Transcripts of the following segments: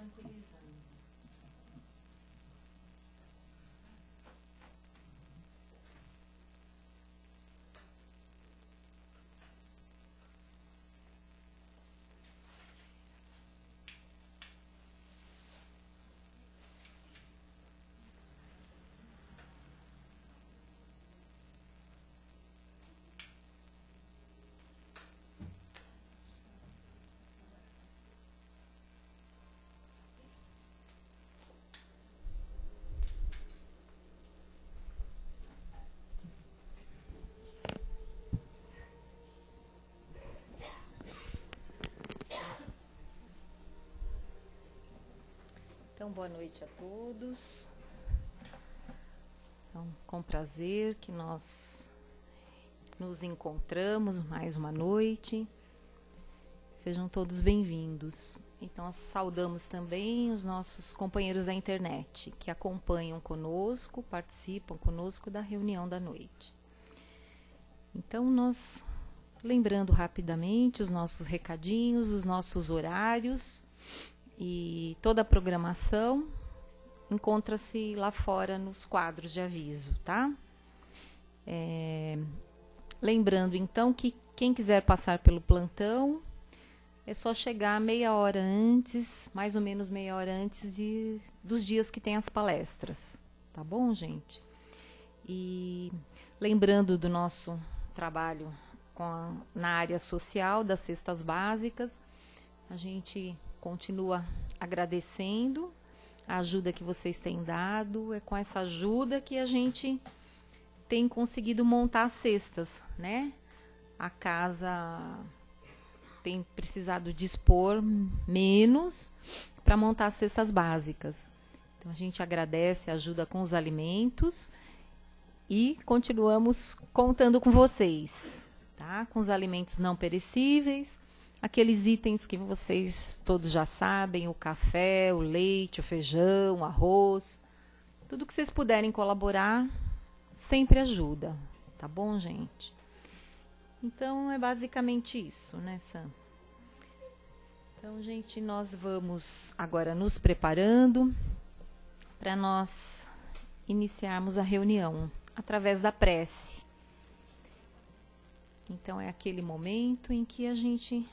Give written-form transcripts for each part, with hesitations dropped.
tranquilizando. Então, boa noite a todos. Então, com prazer que nós nos encontramos mais uma noite. Sejam todos bem-vindos. Então, nós saudamos também os nossos companheiros da internet que acompanham conosco, participam conosco da reunião da noite. Então, nós, lembrando rapidamente os nossos recadinhos, os nossos horários. E toda a programação encontra-se lá fora nos quadros de aviso, tá? Lembrando, então, que quem quiser passar pelo plantão, é só chegar meia hora antes, mais ou menos meia hora antes dos dias que tem as palestras, tá bom, gente? E lembrando do nosso trabalho na área social, das cestas básicas, a gente continua agradecendo a ajuda que vocês têm dado. É com essa ajuda que a gente tem conseguido montar as cestas, né? A casa tem precisado dispor menos para montar as cestas básicas. Então, a gente agradece a ajuda com os alimentos e continuamos contando com vocês, tá? Com os alimentos não perecíveis, aqueles itens que vocês todos já sabem, o café, o leite, o feijão, o arroz, tudo que vocês puderem colaborar, sempre ajuda, tá bom, gente? Então, é basicamente isso, né, Sam? Então, gente, nós vamos agora nos preparando para nós iniciarmos a reunião através da prece. Então, é aquele momento em que a gente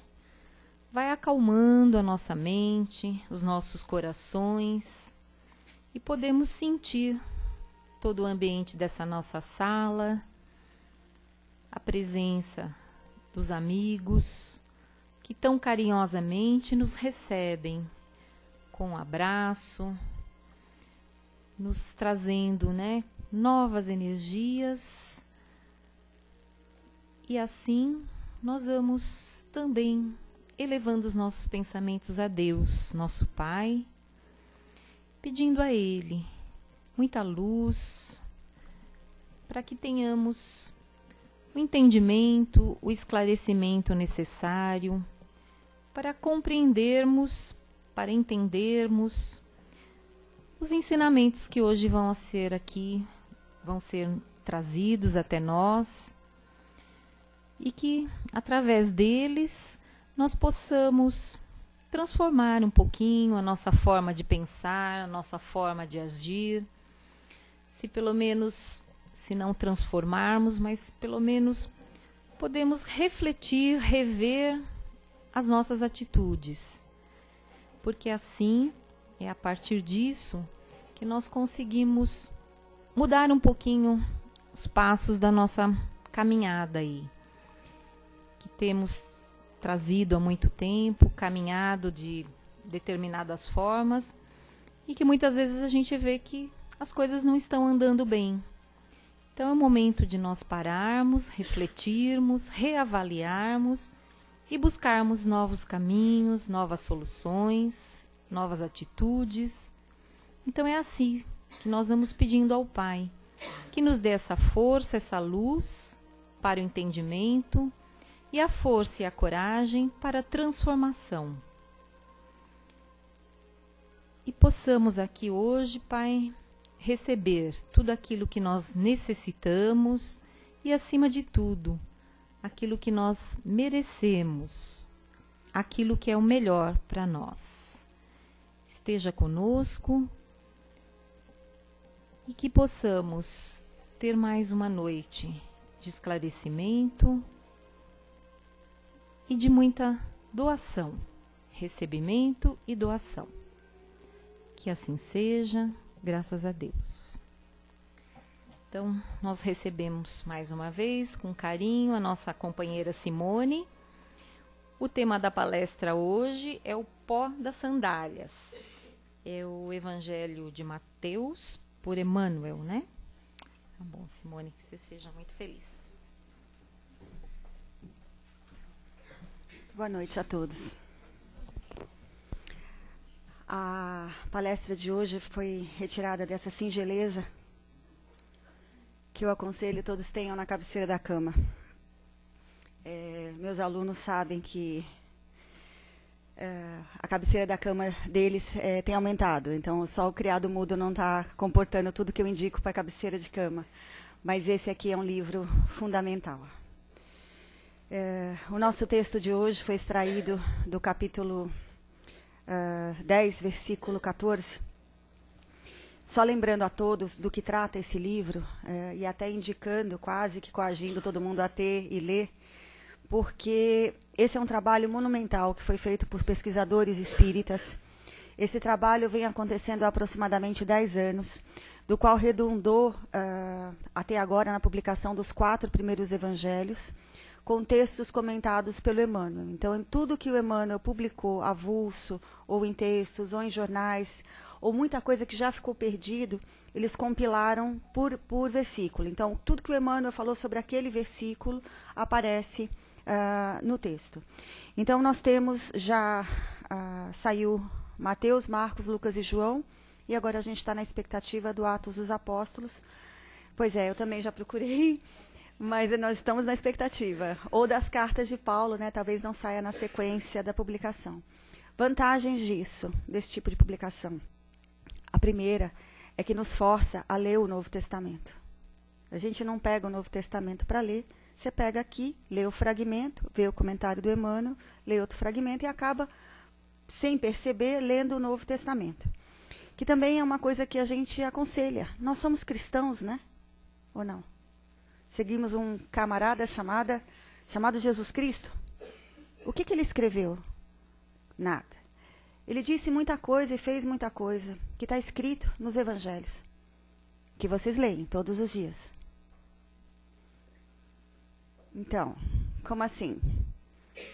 vai acalmando a nossa mente, os nossos corações, e podemos sentir todo o ambiente dessa nossa sala, a presença dos amigos que tão carinhosamente nos recebem com um abraço, nos trazendo, né, novas energias. E assim nós vamos também elevando os nossos pensamentos a Deus, nosso Pai, pedindo a Ele muita luz, para que tenhamos o entendimento, o esclarecimento necessário, para compreendermos, para entendermos os ensinamentos que hoje vão ser trazidos até nós, e que, através deles, nós possamos transformar um pouquinho a nossa forma de pensar, a nossa forma de agir. Pelo menos, se não transformarmos, mas pelo menos podemos refletir, rever as nossas atitudes. Porque assim, é a partir disso que nós conseguimos mudar um pouquinho os passos da nossa caminhada aí, que temos trazido há muito tempo, caminhado de determinadas formas, e que muitas vezes a gente vê que as coisas não estão andando bem. Então é o momento de nós pararmos, refletirmos, reavaliarmos e buscarmos novos caminhos, novas soluções, novas atitudes. Então é assim que nós vamos pedindo ao Pai que nos dê essa força, essa luz para o entendimento, e a força e a coragem para a transformação. E possamos aqui hoje, Pai, receber tudo aquilo que nós necessitamos e, acima de tudo, aquilo que nós merecemos, aquilo que é o melhor para nós. esteja conosco e que possamos ter mais uma noite de esclarecimento e de muita doação, recebimento e doação. Que assim seja, graças a Deus. Então, nós recebemos mais uma vez, com carinho, a nossa companheira Simone. O tema da palestra hoje é o pó das sandálias. É o Evangelho de Mateus por Emmanuel, né? Tá bom, Simone, que você seja muito feliz. Boa noite a todos. A palestra de hoje foi retirada dessa singeleza que eu aconselho todos tenham na cabeceira da cama. Meus alunos sabem que a cabeceira da cama deles tem aumentado, então só o criado mudo não está comportando tudo que eu indico para a cabeceira de cama. Mas esse aqui é um livro fundamental. O nosso texto de hoje foi extraído do capítulo 10, versículo 14. Só lembrando a todos do que trata esse livro, e até indicando, quase que coagindo todo mundo a ter e ler, porque esse é um trabalho monumental que foi feito por pesquisadores espíritas. Esse trabalho vem acontecendo há aproximadamente 10 anos, do qual redundou até agora na publicação dos 4 primeiros evangelhos, com textos comentados pelo Emmanuel. Então, em tudo que o Emmanuel publicou, avulso, ou em textos, ou em jornais, ou muita coisa que já ficou perdido, eles compilaram por versículo. Então, tudo que o Emmanuel falou sobre aquele versículo aparece no texto. Então, nós temos já, saiu Mateus, Marcos, Lucas e João, e agora a gente está na expectativa do Atos dos Apóstolos. Pois é, eu também já procurei, mas nós estamos na expectativa. Ou das cartas de Paulo, né? Talvez não saia na sequência da publicação. Vantagens desse tipo de publicação. A primeira é que nos força a ler o Novo Testamento. A gente não pega o Novo Testamento para ler, você pega aqui, lê o fragmento, vê o comentário do Emmanuel, lê outro fragmento e acaba, sem perceber, lendo o Novo Testamento. Que também é uma coisa que a gente aconselha. Nós somos cristãos, né? Ou não? Seguimos um camarada chamado Jesus Cristo. O que ele escreveu? Nada. Ele disse muita coisa e fez muita coisa, que está escrito nos evangelhos, que vocês leem todos os dias. Então, como assim?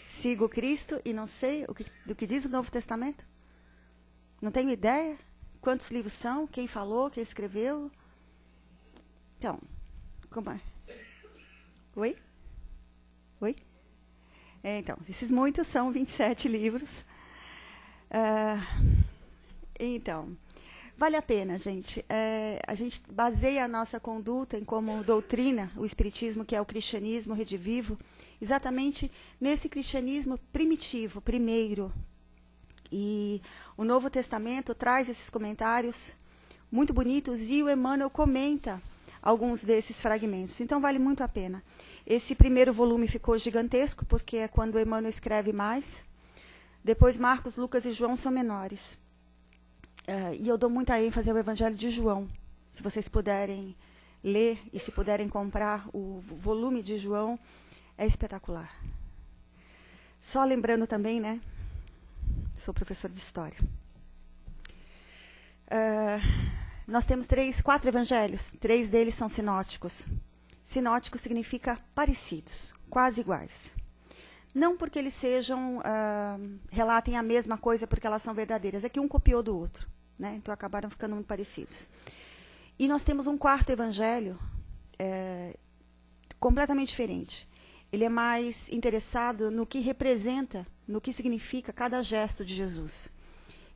Sigo Cristo e não sei do que diz o Novo Testamento? Não tenho ideia quantos livros são, quem falou, quem escreveu. Então, como é? Oi? Oi? Então, esses muitos são 27 livros. Então, vale a pena, gente. A gente baseia a nossa conduta em como doutrina o Espiritismo, que é o cristianismo redivivo, exatamente nesse cristianismo primitivo, primeiro. E o Novo Testamento traz esses comentários muito bonitos e o Emmanuel comenta alguns desses fragmentos. Então, vale muito a pena. Esse primeiro volume ficou gigantesco, porque é quando o Emmanuel escreve mais. Depois, Marcos, Lucas e João são menores. E eu dou muita ênfase ao Evangelho de João. Se vocês puderem ler e se puderem comprar o volume de João, é espetacular. Só lembrando também, né? Sou professora de História. Nós temos 4 evangelhos. 3 deles são sinóticos. Sinótico significa parecidos, quase iguais. Não porque eles relatem a mesma coisa porque elas são verdadeiras, é que um copiou do outro, né? Então acabaram ficando muito parecidos. E nós temos um 4º evangelho completamente diferente. Ele é mais interessado no que representa, no que significa cada gesto de Jesus.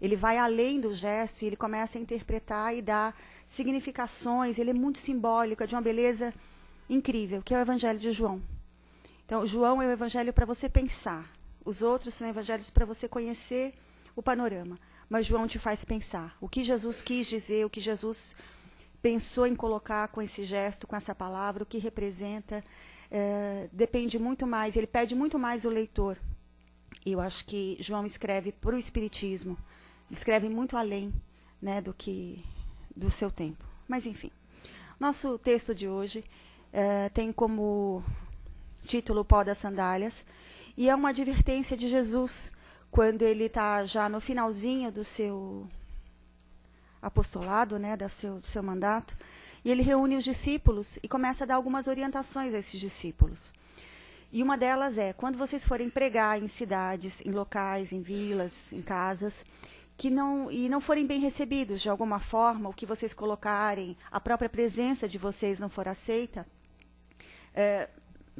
Ele vai além do gesto e ele começa a interpretar e dar significações. Ele é muito simbólico, é de uma beleza incrível, que é o Evangelho de João. Então, João é o evangelho para você pensar. Os outros são evangelhos para você conhecer o panorama. Mas João te faz pensar. O que Jesus quis dizer, o que Jesus pensou em colocar com esse gesto, com essa palavra, o que representa, depende muito mais, ele pede muito mais o leitor. E eu acho que João escreve para o Espiritismo. escrevem muito além, né, do seu tempo. Mas, enfim, nosso texto de hoje tem como título O Pó das Sandálias, e é uma advertência de Jesus, quando ele está já no finalzinho do seu apostolado, né, do seu mandato, e ele reúne os discípulos e começa a dar algumas orientações a esses discípulos. E uma delas é, quando vocês forem pregar em cidades, em locais, em vilas, em casas, não forem bem recebidos de alguma forma, o que vocês colocarem, a própria presença de vocês não for aceita,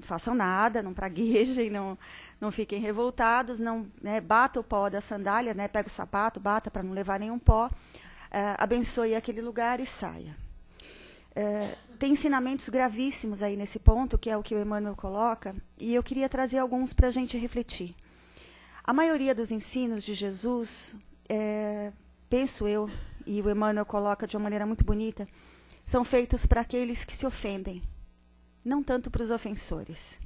façam nada, não praguejem, não fiquem revoltados, não, né, bata o pó das sandálias, né, pega o sapato, bata para não levar nenhum pó, abençoe aquele lugar e saia. Tem ensinamentos gravíssimos aí nesse ponto, que é o que o Emmanuel coloca, e eu queria trazer alguns para a gente refletir. A maioria dos ensinos de Jesus, penso eu, e o Emmanuel coloca de uma maneira muito bonita, são feitos para aqueles que se ofendem, não tanto para os ofensores.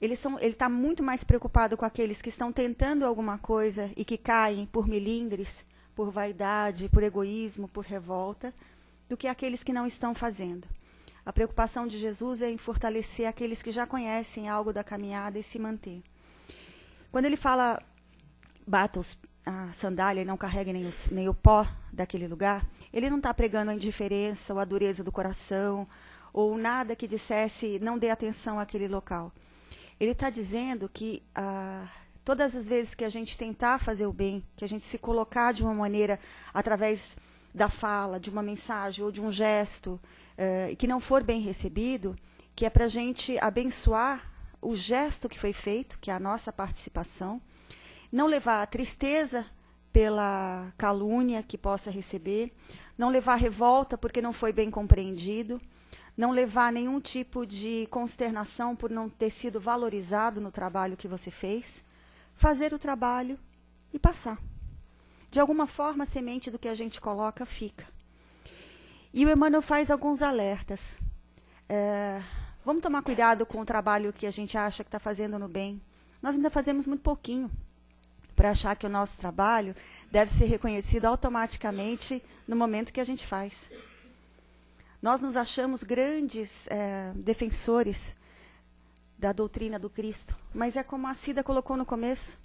Ele está muito mais preocupado com aqueles que estão tentando alguma coisa e que caem por melindres, por vaidade, por egoísmo, por revolta, do que aqueles que não estão fazendo. A preocupação de Jesus é em fortalecer aqueles que já conhecem algo da caminhada e se manter. Quando ele fala, bata a sandália e não carregue nem o pó daquele lugar, ele não está pregando a indiferença ou a dureza do coração, ou nada que dissesse não dê atenção àquele local. Ele está dizendo que todas as vezes que a gente tentar fazer o bem, que a gente se colocar de uma maneira, através da fala, de uma mensagem ou de um gesto, que não for bem recebido, que é para a gente abençoar o gesto que foi feito, que é a nossa participação, não levar a tristeza pela calúnia que possa receber, não levar revolta porque não foi bem compreendido, não levar nenhum tipo de consternação por não ter sido valorizado no trabalho que você fez, fazer o trabalho e passar. De alguma forma, a semente do que a gente coloca fica. E o Emmanuel faz alguns alertas. Vamos tomar cuidado com o trabalho que a gente acha que está fazendo no bem. Nós ainda fazemos muito pouquinho para achar que o nosso trabalho deve ser reconhecido automaticamente no momento que a gente faz. Nós nos achamos grandes defensores da doutrina do Cristo, mas é como a Cida colocou no começo.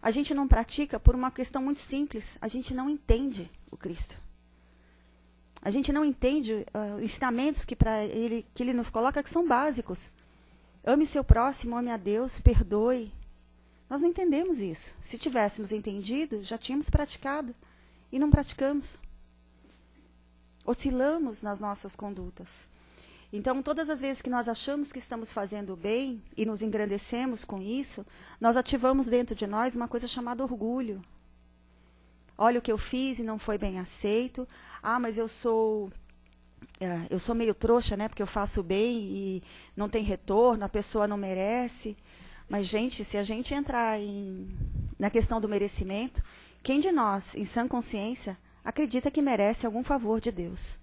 A gente não pratica por uma questão muito simples. A gente não entende o Cristo. A gente não entende os ensinamentos que ele nos coloca, que são básicos. Ame seu próximo, ame a Deus, perdoe. Nós não entendemos isso. Se tivéssemos entendido, já tínhamos praticado. E não praticamos. Oscilamos nas nossas condutas. Então, todas as vezes que nós achamos que estamos fazendo o bem e nos engrandecemos com isso, nós ativamos dentro de nós uma coisa chamada orgulho. Olha o que eu fiz e não foi bem aceito. Mas eu sou meio trouxa, né? Porque eu faço o bem e não tem retorno, a pessoa não merece. Mas, gente, se a gente entrar na questão do merecimento, quem de nós, em sã consciência, acredita que merece algum favor de Deus?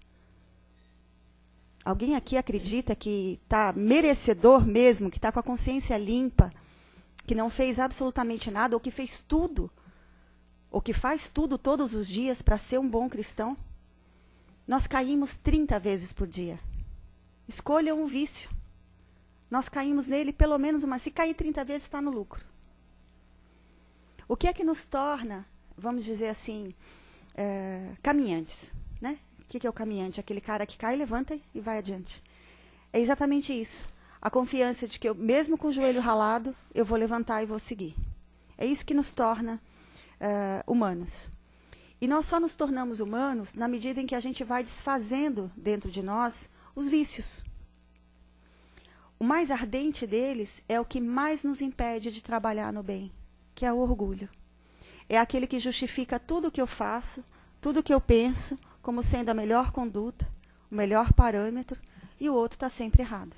Alguém aqui acredita que está merecedor mesmo, que está com a consciência limpa, que não fez absolutamente nada, ou que fez tudo, ou que faz tudo todos os dias para ser um bom cristão? Nós caímos 30 vezes por dia. Escolha um vício. Nós caímos nele pelo menos uma. Se cair 30 vezes, está no lucro. O que é que nos torna, vamos dizer assim, caminhantes, né? O que é o caminhante? Aquele cara que cai, levanta e vai adiante. É exatamente isso. A confiança de que eu, mesmo com o joelho ralado, eu vou levantar e vou seguir. É isso que nos torna humanos. E nós só nos tornamos humanos na medida em que a gente vai desfazendo dentro de nós os vícios. O mais ardente deles é o que mais nos impede de trabalhar no bem, que é o orgulho. É aquele que justifica tudo o que eu faço, tudo o que eu penso, como sendo a melhor conduta, o melhor parâmetro, e o outro está sempre errado.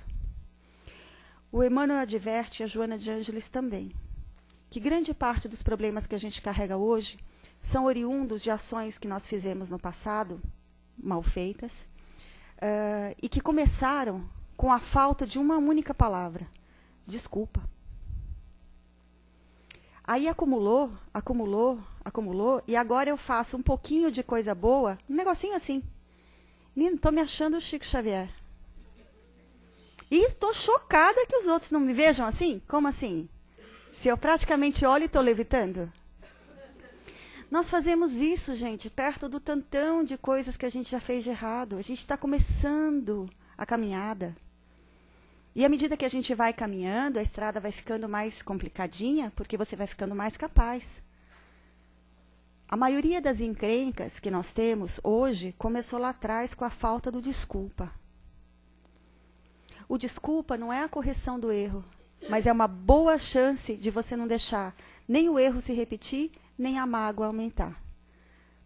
O Emmanuel adverte, a Joana de Ângeles também, que grande parte dos problemas que a gente carrega hoje são oriundos de ações que nós fizemos no passado, mal feitas, e que começaram com a falta de uma única palavra: desculpa. Aí acumulou, acumulou, e agora eu faço um pouquinho de coisa boa, um negocinho assim. Menino, estou me achando o Chico Xavier. E estou chocada que os outros não me vejam assim. Como assim? Se eu praticamente olho e estou levitando? Nós fazemos isso, gente, perto do tantão de coisas que a gente já fez de errado. A gente está começando a caminhada. E à medida que a gente vai caminhando, a estrada vai ficando mais complicadinha, porque você vai ficando mais capaz. A maioria das encrencas que nós temos hoje começou lá atrás com a falta do desculpa. O desculpa não é a correção do erro, mas é uma boa chance de você não deixar nem o erro se repetir, nem a mágoa aumentar.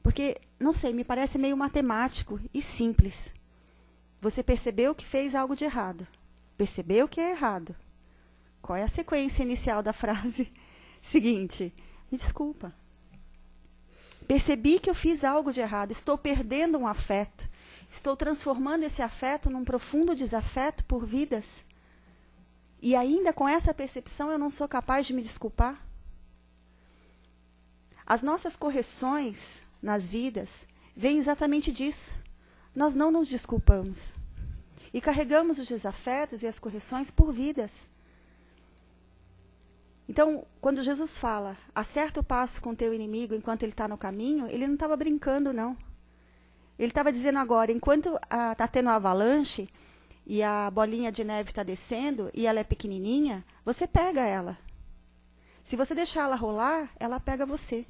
Porque, não sei, me parece meio matemático e simples. Você percebeu que fez algo de errado. Percebeu que é errado. Qual é a sequência inicial da frase seguinte? Me desculpa. Percebi que eu fiz algo de errado. Estou perdendo um afeto. Estou transformando esse afeto num profundo desafeto por vidas. E ainda com essa percepção eu não sou capaz de me desculpar? As nossas correções nas vidas vêm exatamente disso. Nós não nos desculpamos. E carregamos os desafetos e as correções por vidas. Então, quando Jesus fala, acerta o passo com o teu inimigo enquanto ele está no caminho, ele não estava brincando, não. Ele estava dizendo agora, enquanto está tendo a avalanche e a bolinha de neve está descendo e ela é pequenininha, você pega ela. Se você deixar ela rolar, ela pega você.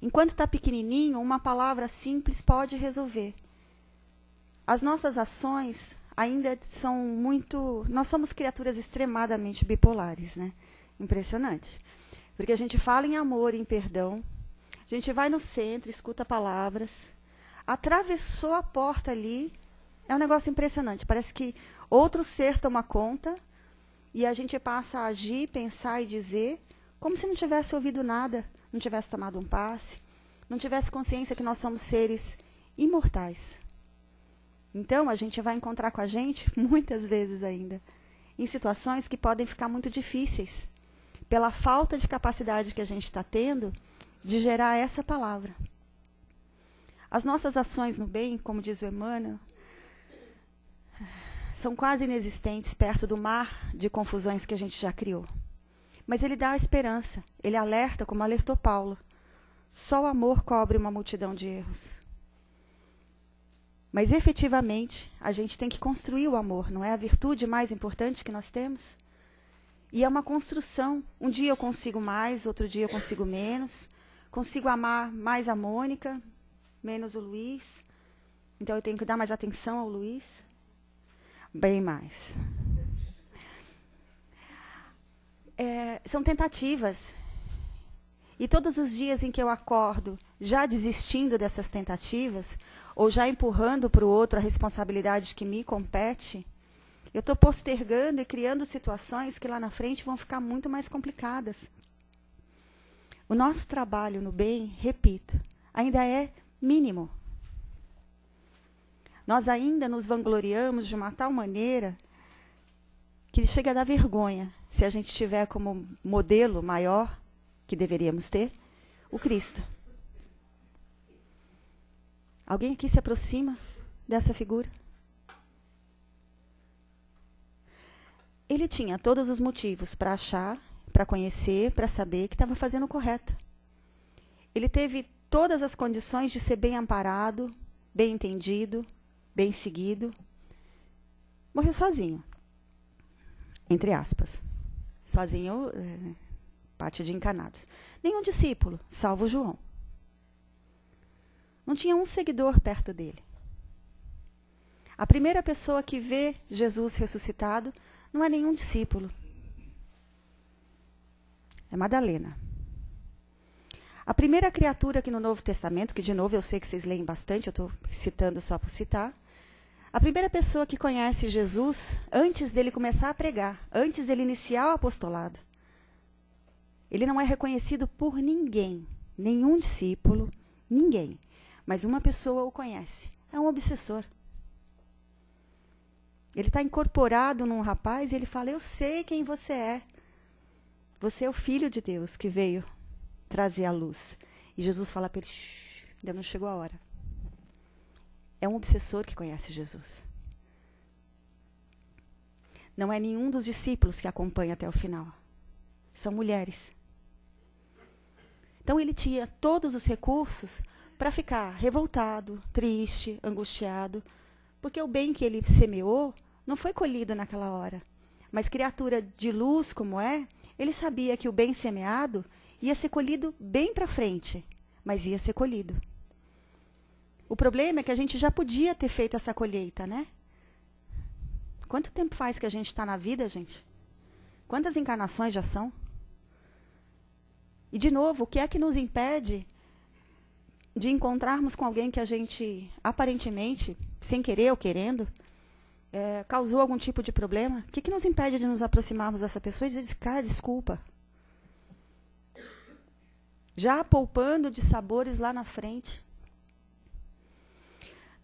Enquanto está pequenininho, uma palavra simples pode resolver. As nossas ações ainda são muito... Nós somos criaturas extremadamente bipolares, né? Impressionante. Porque a gente fala em amor, em perdão, a gente vai no centro, escuta palavras, atravessou a porta ali, é um negócio impressionante. Parece que outro ser toma conta e a gente passa a agir, pensar e dizer como se não tivesse ouvido nada, não tivesse tomado um passe, não tivesse consciência que nós somos seres imortais. Então, a gente vai encontrar com a gente, muitas vezes ainda, em situações que podem ficar muito difíceis, pela falta de capacidade que a gente está tendo de gerar essa palavra. As nossas ações no bem, como diz o Emmanuel, são quase inexistentes perto do mar de confusões que a gente já criou. Mas ele dá a esperança, ele alerta, como alertou Paulo. Só o amor cobre uma multidão de erros. Mas, efetivamente, a gente tem que construir o amor, não é a virtude mais importante que nós temos? E é uma construção. Um dia eu consigo mais, outro dia eu consigo menos. Consigo amar mais a Mônica, menos o Luiz. Então, eu tenho que dar mais atenção ao Luiz. Bem mais. São tentativas. E todos os dias em que eu acordo, já desistindo dessas tentativas, ou já empurrando para o outro a responsabilidade que me compete, eu estou postergando e criando situações que lá na frente vão ficar muito mais complicadas. O nosso trabalho no bem, repito, ainda é mínimo. Nós ainda nos vangloriamos de uma tal maneira que chega a dar vergonha se a gente tiver como modelo maior, que deveríamos ter, o Cristo. Alguém aqui se aproxima dessa figura? Ele tinha todos os motivos para achar, para conhecer, para saber que estava fazendo o correto. Ele teve todas as condições de ser bem amparado, bem entendido, bem seguido. Morreu sozinho. Entre aspas. Sozinho, parte de encanados. Nenhum discípulo, salvo João. Não tinha um seguidor perto dele. A primeira pessoa que vê Jesus ressuscitado não é nenhum discípulo. É Madalena. A primeira criatura aqui no Novo Testamento, que de novo eu sei que vocês leem bastante, eu estou citando só por citar. A primeira pessoa que conhece Jesus, antes dele começar a pregar, antes dele iniciar o apostolado, ele não é reconhecido por ninguém, nenhum discípulo, ninguém. Mas uma pessoa o conhece, é um obsessor. Ele está incorporado num rapaz e ele fala, eu sei quem você é. Você é o Filho de Deus que veio trazer a luz. E Jesus fala para ele, ainda não chegou a hora. É um obsessor que conhece Jesus. Não é nenhum dos discípulos que acompanha até o final. São mulheres. Então ele tinha todos os recursos para ficar revoltado, triste, angustiado, porque o bem que ele semeou não foi colhido naquela hora. Mas criatura de luz como é, ele sabia que o bem semeado ia ser colhido bem para frente, mas ia ser colhido. O problema é que a gente já podia ter feito essa colheita, né? Quanto tempo faz que a gente está na vida, gente? Quantas encarnações já são? E, de novo, o que é que nos impede de encontrarmos com alguém que a gente, aparentemente, sem querer ou querendo, causou algum tipo de problema? O que nos impede de nos aproximarmos dessa pessoa e dizer, cara, desculpa? Já poupando de sabores lá na frente.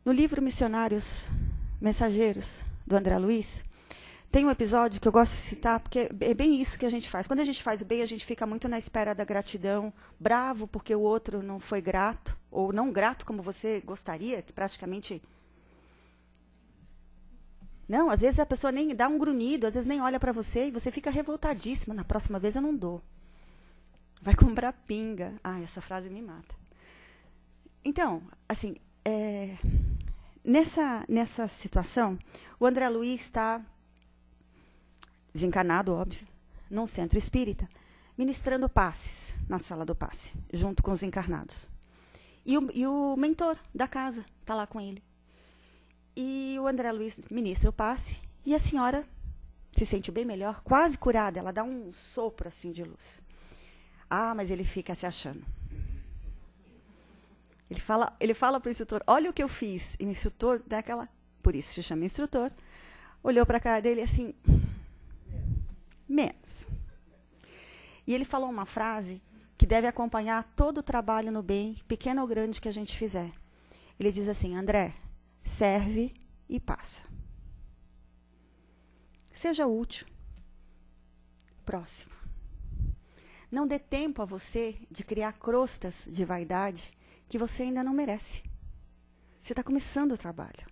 No livro Missionários Mensageiros, do André Luiz, tem um episódio que eu gosto de citar, porque é bem isso que a gente faz. Quando a gente faz o bem, a gente fica muito na espera da gratidão, bravo porque o outro não foi grato, ou não grato como você gostaria, que praticamente... Não, às vezes a pessoa nem dá um grunhido, às vezes nem olha para você, e você fica revoltadíssima. Na próxima vez eu não dou. Vai comprar pinga. Ah, essa frase me mata. Então, assim, nessa situação, o André Luiz está... desencarnado, óbvio, num centro espírita, ministrando passes na sala do passe, junto com os encarnados. E o mentor da casa está lá com ele. E o André Luiz ministra o passe, e a senhora se sente bem melhor, quase curada, ela dá um sopro assim de luz. Ah, mas ele fica se achando. Ele fala para o instrutor, olha o que eu fiz. E o instrutor, por isso se chama instrutor, olhou para a cara dele assim... menos. E ele falou uma frase que deve acompanhar todo o trabalho no bem, pequeno ou grande, que a gente fizer. Ele diz assim, André, serve e passa. Seja útil. Próximo. Não dê tempo a você de criar crostas de vaidade que você ainda não merece. Você está começando o trabalho.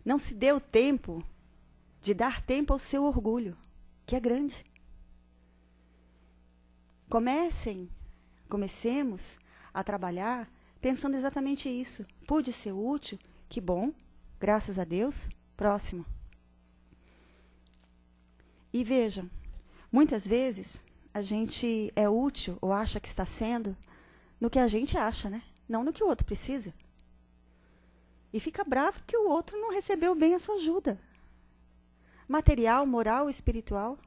Não se dê o tempo de dar tempo ao seu orgulho, que é grande. Comecemos a trabalhar pensando exatamente isso. Pude ser útil, que bom, graças a Deus, próximo. E vejam, muitas vezes a gente é útil ou acha que está sendo no que a gente acha, né? Não no que o outro precisa. E fica bravo que o outro não recebeu bem a sua ajuda. Material, moral, espiritual.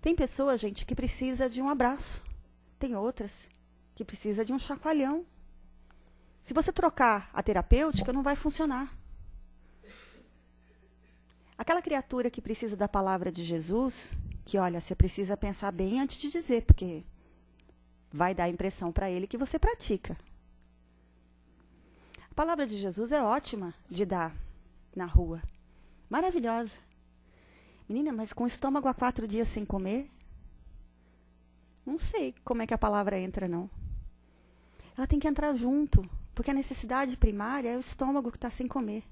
Tem pessoas, gente, que precisa de um abraço. Tem outras que precisa de um chacoalhão. Se você trocar a terapêutica, não vai funcionar. Aquela criatura que precisa da palavra de Jesus, que, olha, você precisa pensar bem antes de dizer, porque vai dar a impressão para ele que você pratica. A palavra de Jesus é ótima de dar na rua. Maravilhosa. Menina, mas com o estômago há 4 dias sem comer? Não sei como é que a palavra entra, não. Ela tem que entrar junto, porque a necessidade primária é o estômago que está sem comer.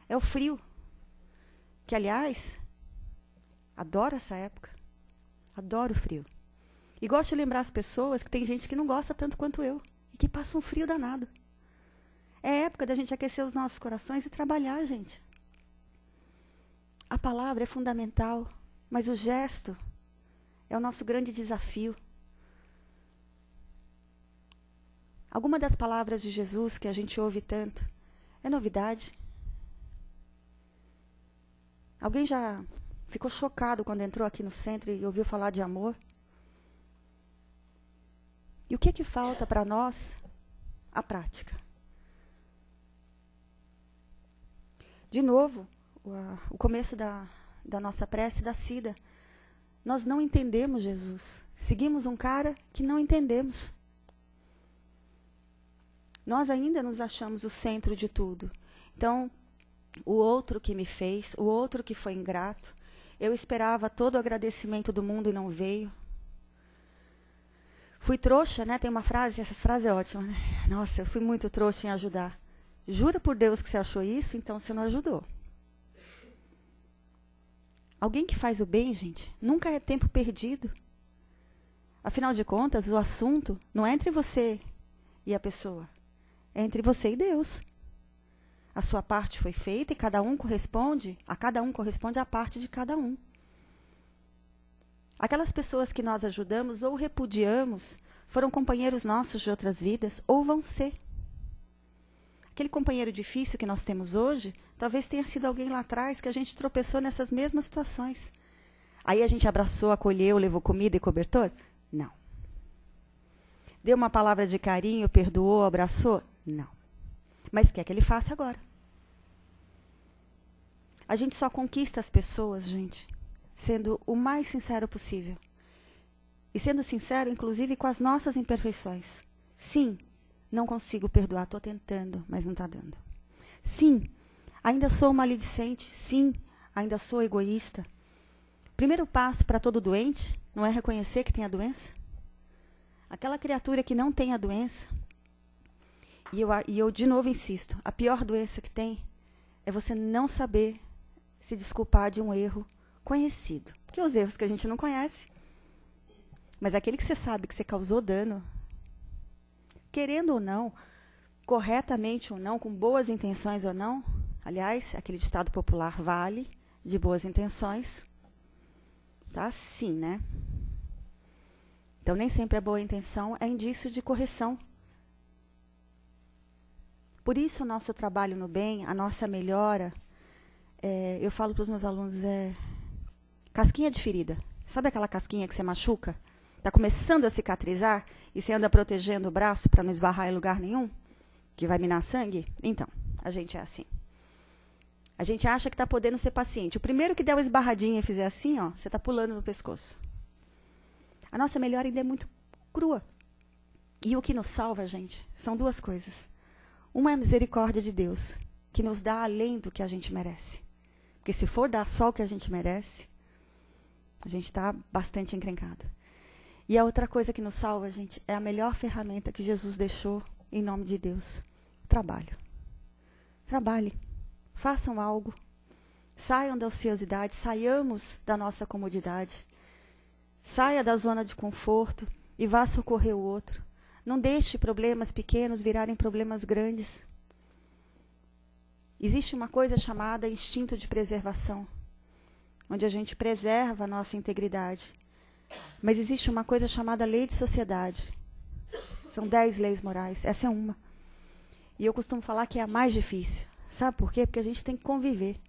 É o frio. Que, aliás, adoro essa época. Adoro o frio. E gosto de lembrar as pessoas que tem gente que não gosta tanto quanto eu. E que passa um frio danado. É época da gente aquecer os nossos corações e trabalhar, gente. A palavra é fundamental, mas o gesto é o nosso grande desafio. Alguma das palavras de Jesus que a gente ouve tanto é novidade. Alguém já ficou chocado quando entrou aqui no centro e ouviu falar de amor? E o que é que falta para nós? A prática. De novo, o começo da nossa prece da Cida. Nós não entendemos Jesus. Seguimos um cara que não entendemos. Nós ainda nos achamos o centro de tudo. Então, o outro que me fez, o outro que foi ingrato, eu esperava todo o agradecimento do mundo e não veio. Fui trouxa, né? Tem uma frase, essas frases é ótima, né? Nossa, eu fui muito trouxa em ajudar. Jura por Deus que você achou isso, então você não ajudou. Alguém que faz o bem, gente, nunca é tempo perdido. Afinal de contas, o assunto não é entre você e a pessoa. É entre você e Deus. A sua parte foi feita e a cada um corresponde a parte de cada um. Aquelas pessoas que nós ajudamos ou repudiamos foram companheiros nossos de outras vidas ou vão ser. Aquele companheiro difícil que nós temos hoje, talvez tenha sido alguém lá atrás que a gente tropeçou nessas mesmas situações. Aí a gente abraçou, acolheu, levou comida e cobertor? Não. Deu uma palavra de carinho, perdoou, abraçou? Não. Mas quer que ele faça agora. A gente só conquista as pessoas, gente, sendo o mais sincero possível. E sendo sincero, inclusive, com as nossas imperfeições. Sim, não consigo perdoar, estou tentando, mas não está dando. Sim, ainda sou maledicente. Sim, ainda sou egoísta. Primeiro passo para todo doente não é reconhecer que tem a doença? Aquela criatura que não tem a doença, e eu de novo insisto, a pior doença que tem é você não saber se desculpar de um erro conhecido. Porque os erros que a gente não conhece, mas aquele que você sabe que você causou dano, querendo ou não, corretamente ou não, com boas intenções ou não, aliás, aquele ditado popular vale, de boas intenções, tá? Sim, né? Então, nem sempre a boa intenção é indício de correção. Por isso, o nosso trabalho no bem, a nossa melhora, eu falo para os meus alunos, casquinha de ferida. Sabe aquela casquinha que você machuca? Está começando a cicatrizar e você anda protegendo o braço para não esbarrar em lugar nenhum? Que vai minar sangue? Então, a gente é assim. A gente acha que está podendo ser paciente. O primeiro que der uma esbarradinha e fizer assim, ó, você está pulando no pescoço. A nossa melhora ainda é muito crua. E o que nos salva, gente, são duas coisas. Uma é a misericórdia de Deus, que nos dá além do que a gente merece. Porque se for dar só o que a gente merece, a gente está bastante encrencado. E a outra coisa que nos salva, gente, é a melhor ferramenta que Jesus deixou em nome de Deus. O trabalho. Trabalhe. Façam algo. Saiam da ociosidade, saiamos da nossa comodidade. Saia da zona de conforto e vá socorrer o outro. Não deixe problemas pequenos virarem problemas grandes. Existe uma coisa chamada instinto de preservação, onde a gente preserva a nossa integridade. Mas existe uma coisa chamada lei de sociedade. São 10 leis morais, essa é uma. E eu costumo falar que é a mais difícil. Sabe por quê? Porque a gente tem que conviver.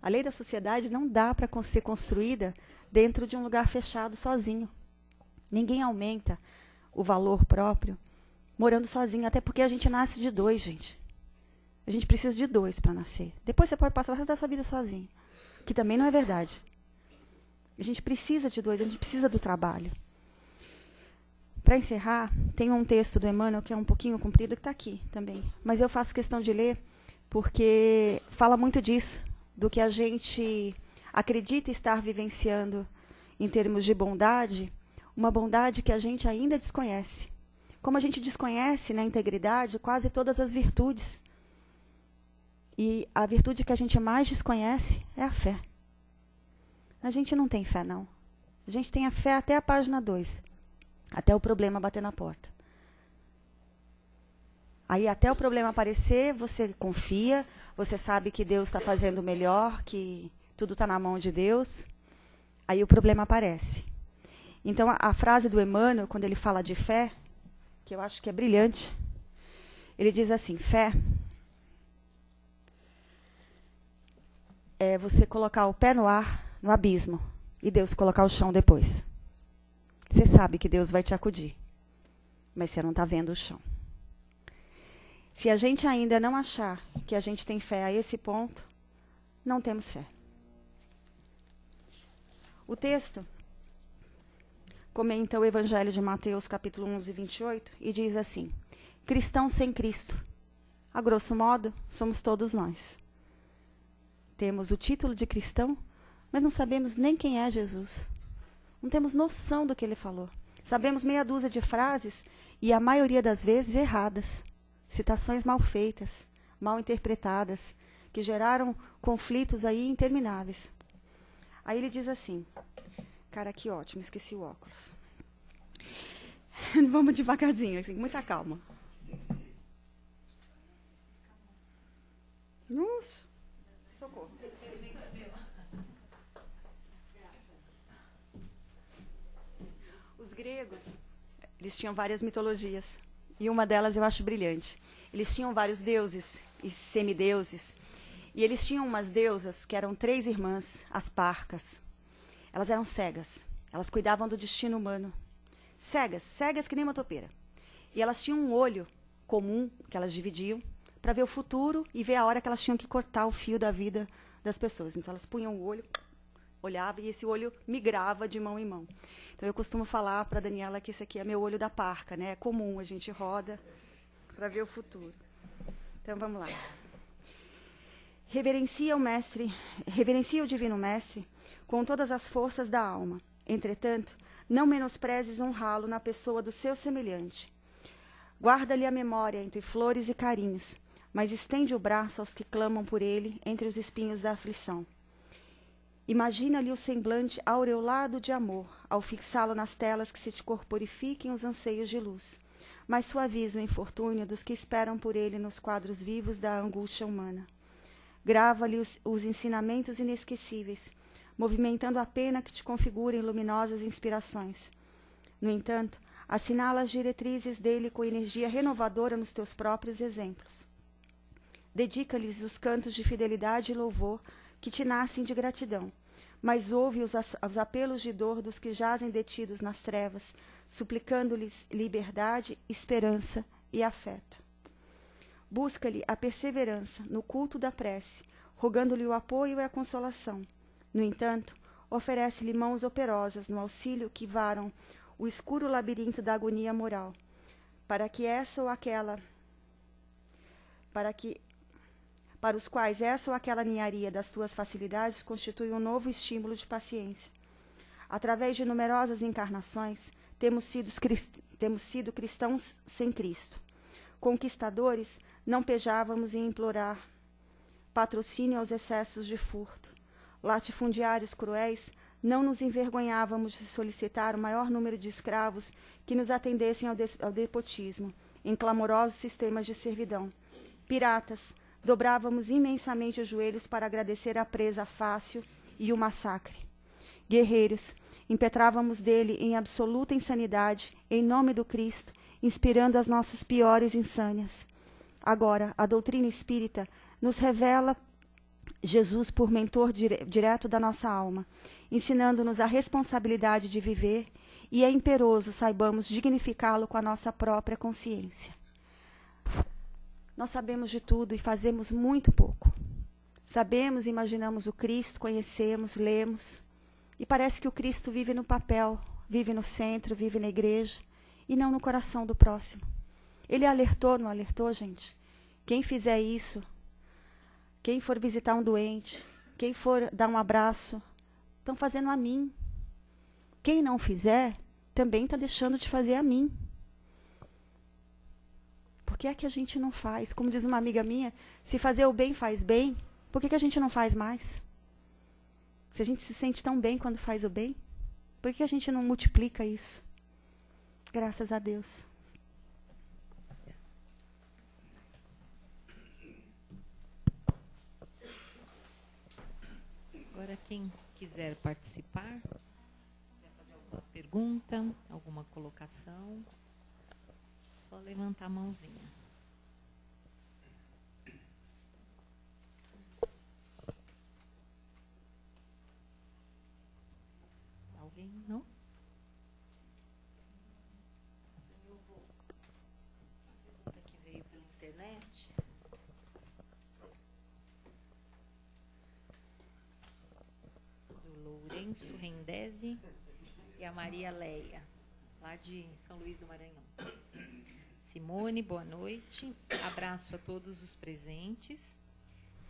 A lei da sociedade não dá para ser construída dentro de um lugar fechado sozinho. Ninguém aumenta o valor próprio morando sozinho, até porque a gente nasce de 2, gente. A gente precisa de 2 para nascer. Depois você pode passar o resto da sua vida sozinho, que também não é verdade. A gente precisa de 2, a gente precisa do trabalho. Para encerrar, tem um texto do Emmanuel que é um pouquinho comprido, que está aqui também. Mas eu faço questão de ler, porque fala muito disso, do que a gente acredita estar vivenciando em termos de bondade, uma bondade que a gente ainda desconhece. Como a gente desconhece na integridade quase todas as virtudes. E a virtude que a gente mais desconhece é a fé. A gente não tem fé, não. A gente tem a fé até a página 2. Até o problema bater na porta. Aí, até o problema aparecer, você confia, você sabe que Deus está fazendo o melhor, que tudo está na mão de Deus. Aí o problema aparece. Então, a frase do Emmanuel, quando ele fala de fé, que eu acho que é brilhante, ele diz assim, fé é você colocar o pé no ar, no abismo, e Deus colocar o chão depois. Você sabe que Deus vai te acudir, mas você não está vendo o chão. Se a gente ainda não achar que a gente tem fé a esse ponto, não temos fé. O texto comenta o Evangelho de Mateus, capítulo 11, 28, e diz assim, cristão sem Cristo, a grosso modo, somos todos nós. Temos o título de cristão, mas não sabemos nem quem é Jesus. Não temos noção do que ele falou. Sabemos meia dúzia de frases e a maioria das vezes erradas. Citações mal feitas, mal interpretadas, que geraram conflitos aí intermináveis. Aí ele diz assim, cara, que ótimo, esqueci o óculos. Vamos devagarzinho, assim, muita calma. Nossa, socorro. Os gregos, eles tinham várias mitologias. E uma delas eu acho brilhante. Eles tinham vários deuses e semideuses. E eles tinham umas deusas que eram 3 irmãs, as Parcas. Elas eram cegas. Elas cuidavam do destino humano. Cegas que nem uma topeira. E elas tinham um olho comum, que elas dividiam, para ver o futuro e ver a hora que elas tinham que cortar o fio da vida das pessoas. Então elas punham o olho, olhavam, e esse olho migrava de mão em mão. Então eu costumo falar para a Daniela que esse aqui é meu olho da parca, né? É comum, a gente roda para ver o futuro. Então vamos lá. Reverencia o Divino Mestre com todas as forças da alma. Entretanto, não menosprezes honrá-lo na pessoa do seu semelhante. Guarda-lhe a memória entre flores e carinhos, mas estende o braço aos que clamam por ele entre os espinhos da aflição. Imagina-lhe o semblante aureolado de amor, ao fixá-lo nas telas que se te corporifiquem os anseios de luz, mas suaviza o infortúnio dos que esperam por ele nos quadros vivos da angústia humana. Grava-lhe os ensinamentos inesquecíveis, movimentando a pena que te configura em luminosas inspirações. No entanto, assinala as diretrizes dele com energia renovadora nos teus próprios exemplos. Dedica-lhes os cantos de fidelidade e louvor que te nascem de gratidão, mas ouve os apelos de dor dos que jazem detidos nas trevas, suplicando-lhes liberdade, esperança e afeto. Busca-lhe a perseverança no culto da prece, rogando-lhe o apoio e a consolação. No entanto, oferece-lhe mãos operosas no auxílio que varam o escuro labirinto da agonia moral, para os quais essa ou aquela ninharia das tuas facilidades constitui um novo estímulo de paciência. Através de numerosas encarnações, temos sido cristãos sem Cristo. Conquistadores, não pejávamos em implorar patrocínio aos excessos de furto. Latifundiários cruéis, não nos envergonhávamos de solicitar o maior número de escravos que nos atendessem ao despotismo, em clamorosos sistemas de servidão. Piratas, dobrávamos imensamente os joelhos para agradecer a presa fácil e o massacre. Guerreiros, impetrávamos dele em absoluta insanidade, em nome do Cristo, inspirando as nossas piores insânias. Agora, a doutrina espírita nos revela Jesus por mentor direto da nossa alma, ensinando-nos a responsabilidade de viver, e é imperoso saibamos dignificá-lo com a nossa própria consciência. Nós sabemos de tudo e fazemos muito pouco. Sabemos e imaginamos o Cristo, conhecemos, lemos, e parece que o Cristo vive no papel, vive no centro, vive na igreja, e não no coração do próximo. Ele alertou, não alertou, gente? Quem fizer isso, quem for visitar um doente, quem for dar um abraço, estão fazendo a mim. Quem não fizer, também está deixando de fazer a mim. Por que é que a gente não faz? Como diz uma amiga minha, se fazer o bem faz bem, por que a gente não faz mais? Se a gente se sente tão bem quando faz o bem, por que a gente não multiplica isso? Graças a Deus. Agora, quem quiser participar, quiser fazer alguma pergunta, alguma colocação, só levantar a mãozinha. Alguém? Não? A pergunta que veio pela internet. Do Lourenço Rendese e a Maria Leia, lá de São Luís do Maranhão. Simone, boa noite. Abraço a todos os presentes.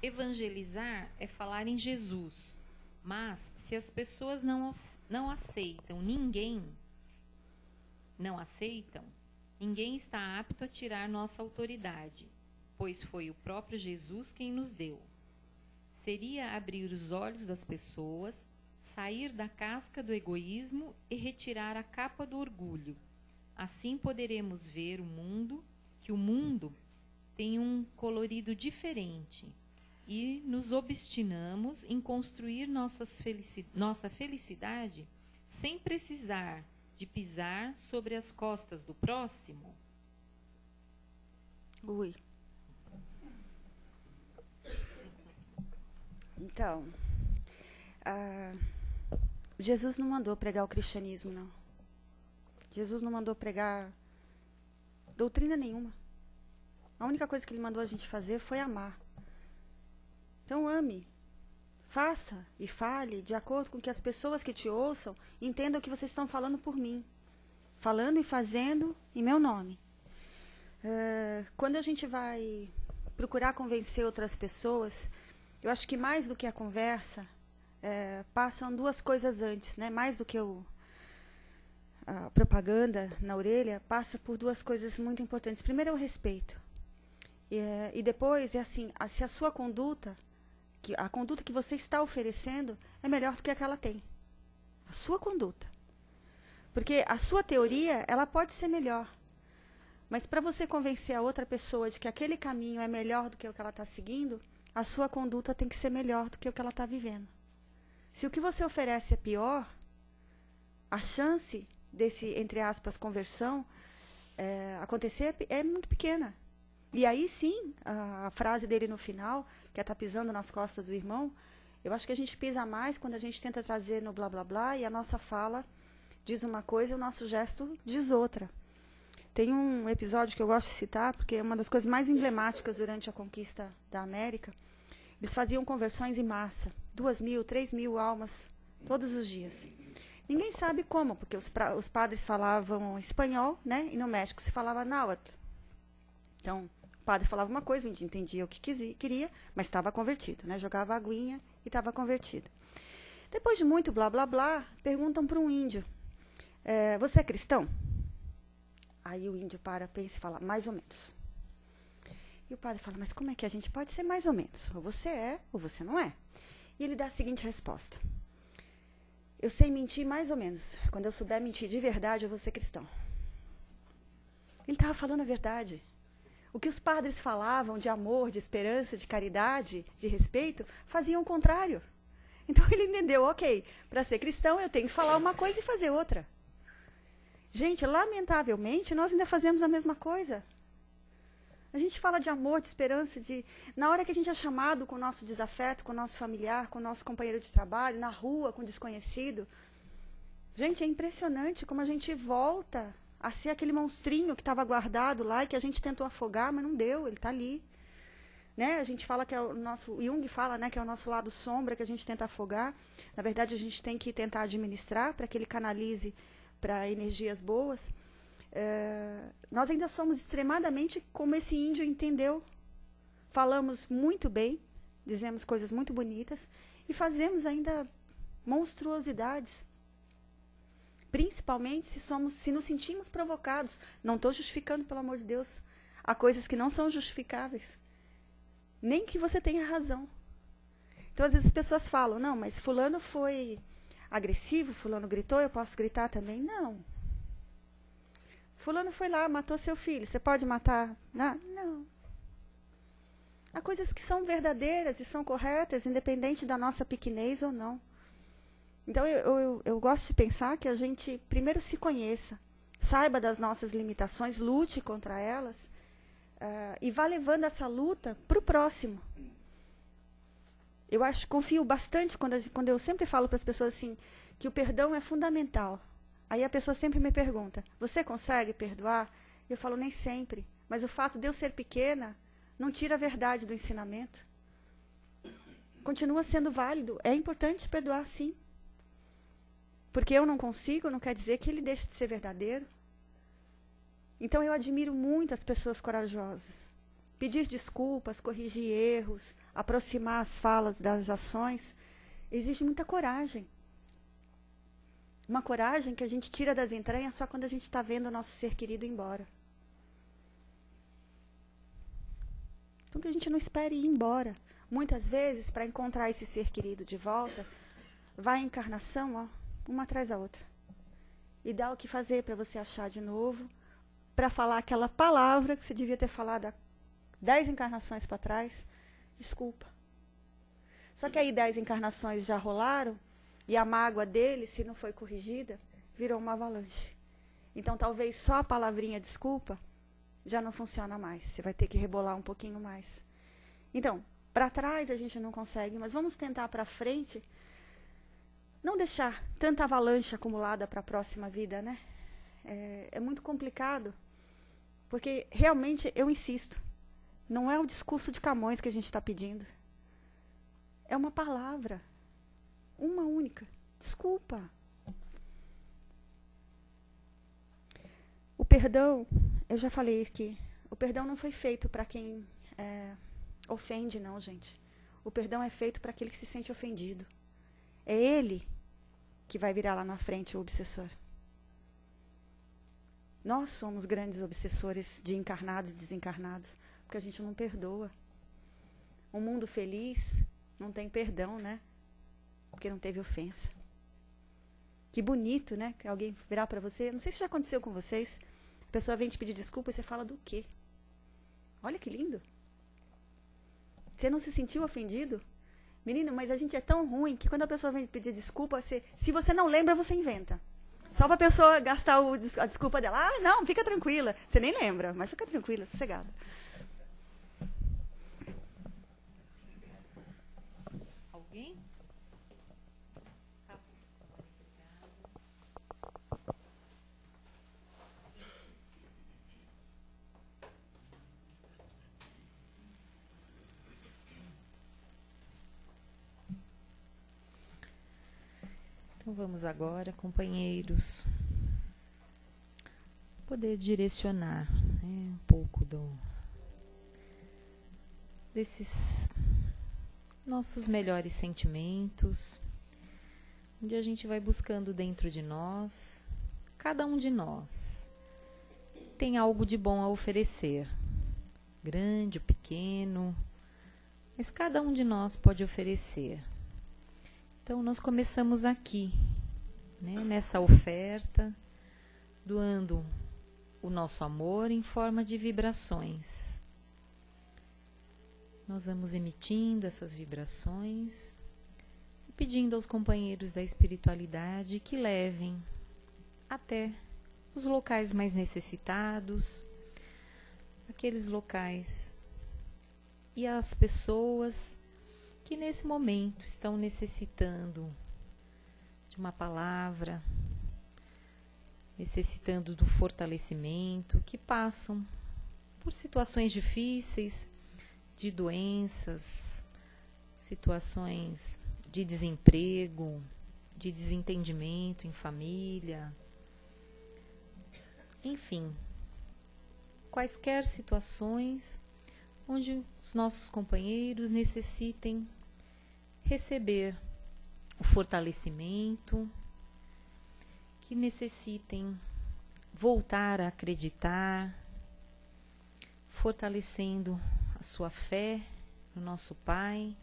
Evangelizar é falar em Jesus, mas se as pessoas não aceitam ninguém, não aceitam, ninguém está apto a tirar nossa autoridade, pois foi o próprio Jesus quem nos deu. Seria abrir os olhos das pessoas, sair da casca do egoísmo e retirar a capa do orgulho. Assim poderemos ver que o mundo tem um colorido diferente e nos obstinamos em construir nossa felicidade sem precisar de pisar sobre as costas do próximo. Ui. Então, Jesus não mandou pregar o cristianismo, não. Jesus não mandou pregar doutrina nenhuma. A única coisa que ele mandou a gente fazer foi amar. Então ame, faça e fale de acordo com que as pessoas que te ouçam entendam que vocês estão falando por mim. Falando e fazendo em meu nome. Quando a gente vai procurar convencer outras pessoas, eu acho que mais do que a conversa, passam duas coisas antes, né? Mais do que a propaganda na orelha, passa por duas coisas muito importantes. Primeiro é o respeito. E depois é assim, se a sua conduta, a conduta que você está oferecendo é melhor do que a que ela tem. A sua conduta. Porque a sua teoria, ela pode ser melhor. Mas para você convencer a outra pessoa de que aquele caminho é melhor do que o que ela está seguindo, a sua conduta tem que ser melhor do que o que ela está vivendo. Se o que você oferece é pior, a chance desse, entre aspas, conversão acontecer é muito pequena. E aí sim, a frase dele no final, que é tá pisando nas costas do irmão, eu acho que a gente pisa mais quando a gente tenta trazer no blá blá blá e a nossa fala diz uma coisa e o nosso gesto diz outra. Tem um episódio que eu gosto de citar, porque é uma das coisas mais emblemáticas durante a conquista da América. Eles faziam conversões em massa, 2.000, 3.000 almas, todos os dias. Ninguém sabe como, porque os padres falavam espanhol, né? E no México se falava náhuatl. Então, o padre falava uma coisa, o índio entendia o que queria, mas estava convertido, né? Jogava aguinha e estava convertido. Depois de muito blá, blá, blá, perguntam para um índio, você é cristão? Aí o índio pensa e fala, mais ou menos. E o padre fala, mas como é que a gente pode ser mais ou menos? Ou você é, ou você não é. E ele dá a seguinte resposta. Eu sei mentir mais ou menos. Quando eu souber mentir de verdade, eu vou ser cristão. Ele estava falando a verdade. O que os padres falavam de amor, de esperança, de caridade, de respeito, faziam o contrário. Então ele entendeu, ok, para ser cristão eu tenho que falar uma coisa e fazer outra. Gente, lamentavelmente, nós ainda fazemos a mesma coisa. A gente fala de amor, de esperança, na hora que a gente é chamado com o nosso desafeto, com o nosso familiar, com o nosso companheiro de trabalho, na rua, com o desconhecido. Gente, é impressionante como a gente volta a ser aquele monstrinho que estava guardado lá e que a gente tentou afogar, mas não deu, ele está ali. Né? A gente fala que é o nosso, Jung fala, né, que é o nosso lado sombra que a gente tenta afogar. Na verdade, a gente tem que tentar administrar para que ele canalize para energias boas. Nós ainda somos extremadamente como esse índio entendeu. Falamos muito bem, dizemos coisas muito bonitas e fazemos ainda monstruosidades. Principalmente se nos sentimos provocados. Não estou justificando, pelo amor de Deus. Há coisas que não são justificáveis. Nem que você tenha razão. Então, às vezes, as pessoas falam, não, mas fulano foi agressivo, fulano gritou, eu posso gritar também? Não. Fulano foi lá, matou seu filho, você pode matar? Não. Há coisas que são verdadeiras e são corretas, independente da nossa pequenez ou não. Então, eu gosto de pensar que a gente primeiro se conheça, saiba das nossas limitações, lute contra elas, e vá levando essa luta para o próximo. Eu confio bastante quando eu sempre falo para as pessoas assim, que o perdão é fundamental. Aí a pessoa sempre me pergunta, você consegue perdoar? Eu falo, nem sempre. Mas o fato de eu ser pequena não tira a verdade do ensinamento. Continua sendo válido. É importante perdoar, sim. Porque eu não consigo, não quer dizer que ele deixe de ser verdadeiro. Então, eu admiro muito as pessoas corajosas. Pedir desculpas, corrigir erros, aproximar as falas das ações, exige muita coragem. Uma coragem que a gente tira das entranhas só quando a gente está vendo o nosso ser querido ir embora. Então que a gente não espere ir embora. Muitas vezes, para encontrar esse ser querido de volta, vai a encarnação, ó, uma atrás da outra. E dá o que fazer para você achar de novo, para falar aquela palavra que você devia ter falado há 10 encarnações para trás. Desculpa. Só que aí 10 encarnações já rolaram, e a mágoa dele, se não foi corrigida, virou uma avalanche. Então, talvez só a palavrinha desculpa já não funciona mais. Você vai ter que rebolar um pouquinho mais. Então, para trás a gente não consegue, mas vamos tentar para frente. Não deixar tanta avalanche acumulada para a próxima vida, né? É muito complicado, porque realmente, eu insisto, não é o discurso de Camões que a gente está pedindo. É uma palavra. Uma única. Desculpa. O perdão, eu já falei aqui, o perdão não foi feito para quem ofende, não, gente. O perdão é feito para aquele que se sente ofendido. É ele que vai virar lá na frente o obsessor. Nós somos grandes obsessores de encarnados e desencarnados, porque a gente não perdoa. Um mundo feliz não tem perdão, né? Porque não teve ofensa. Que bonito, né? Que alguém virar para você. Não sei se já aconteceu com vocês. A pessoa vem te pedir desculpa e você fala do quê? Olha que lindo. Você não se sentiu ofendido? Menino, mas a gente é tão ruim que quando a pessoa vem pedir desculpa, se você não lembra, você inventa. Só para a pessoa gastar a desculpa dela. Ah, não, fica tranquila. Você nem lembra, mas fica tranquila, sossegada. Alguém? Então vamos agora, companheiros, poder direcionar, né, um pouco desses nossos melhores sentimentos, onde a gente vai buscando dentro de nós, cada um de nós tem algo de bom a oferecer, grande ou pequeno, mas cada um de nós pode oferecer. Então, nós começamos aqui, né, nessa oferta, doando o nosso amor em forma de vibrações. Nós vamos emitindo essas vibrações e pedindo aos companheiros da espiritualidade que levem até os locais mais necessitados, aqueles locais e as pessoas que nesse momento estão necessitando de uma palavra, necessitando do fortalecimento, que passam por situações difíceis, de doenças, situações de desemprego, de desentendimento em família, enfim, quaisquer situações onde os nossos companheiros necessitem receber o fortalecimento, que necessitem voltar a acreditar, fortalecendo a sua fé no nosso Pai.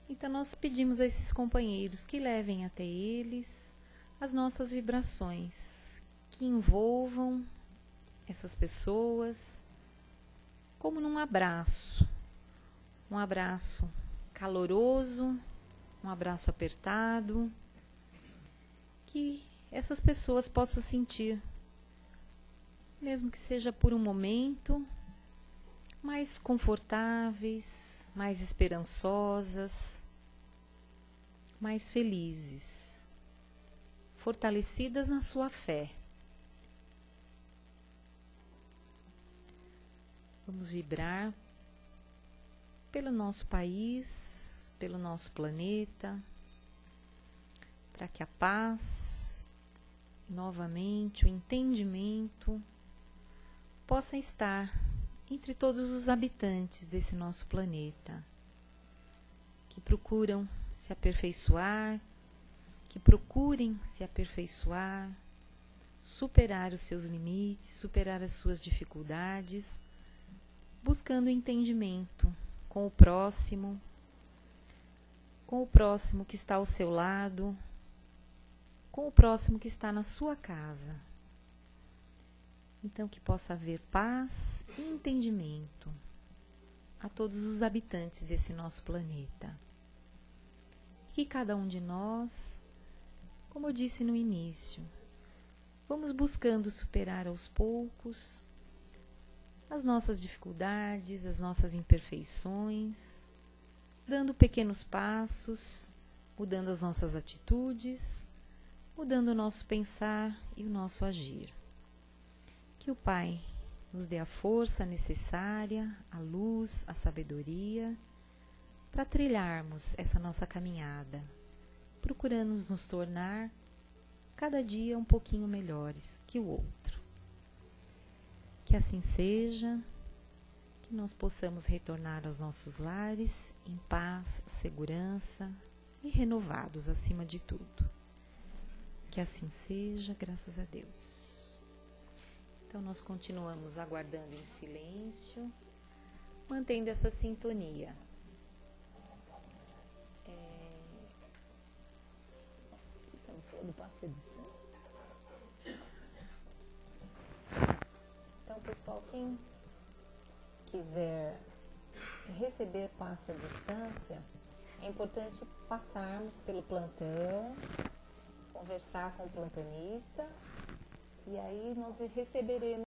Então nós pedimos a esses companheiros que levem até eles as nossas vibrações, que envolvam essas pessoas como num abraço, um abraço caloroso, um abraço apertado, que essas pessoas possam sentir, mesmo que seja por um momento, mais confortáveis, mais esperançosas, mais felizes, fortalecidas na sua fé. Vamos vibrar pelo nosso país, pelo nosso planeta, para que a paz, novamente, o entendimento, possa estar entre todos os habitantes desse nosso planeta, que procuram se aperfeiçoar, que que procurem se aperfeiçoar, superar os seus limites, superar as suas dificuldades, buscando entendimento com o próximo que está ao seu lado, com o próximo que está na sua casa. Então, que possa haver paz e entendimento a todos os habitantes desse nosso planeta. Que cada um de nós, como eu disse no início, vamos buscando superar aos poucos as nossas dificuldades, as nossas imperfeições, dando pequenos passos, mudando as nossas atitudes, mudando o nosso pensar e o nosso agir. Que o Pai nos dê a força necessária, a luz, a sabedoria, para trilharmos essa nossa caminhada, procurando nos tornar cada dia um pouquinho melhores que o outro. Que assim seja, que nós possamos retornar aos nossos lares em paz, segurança e renovados acima de tudo. Que assim seja, graças a Deus. Então nós continuamos aguardando em silêncio, mantendo essa sintonia. Do passe à distância. Então, pessoal, quem quiser receber passe à distância, é importante passarmos pelo plantão, conversar com o plantonista, e aí nós receberemos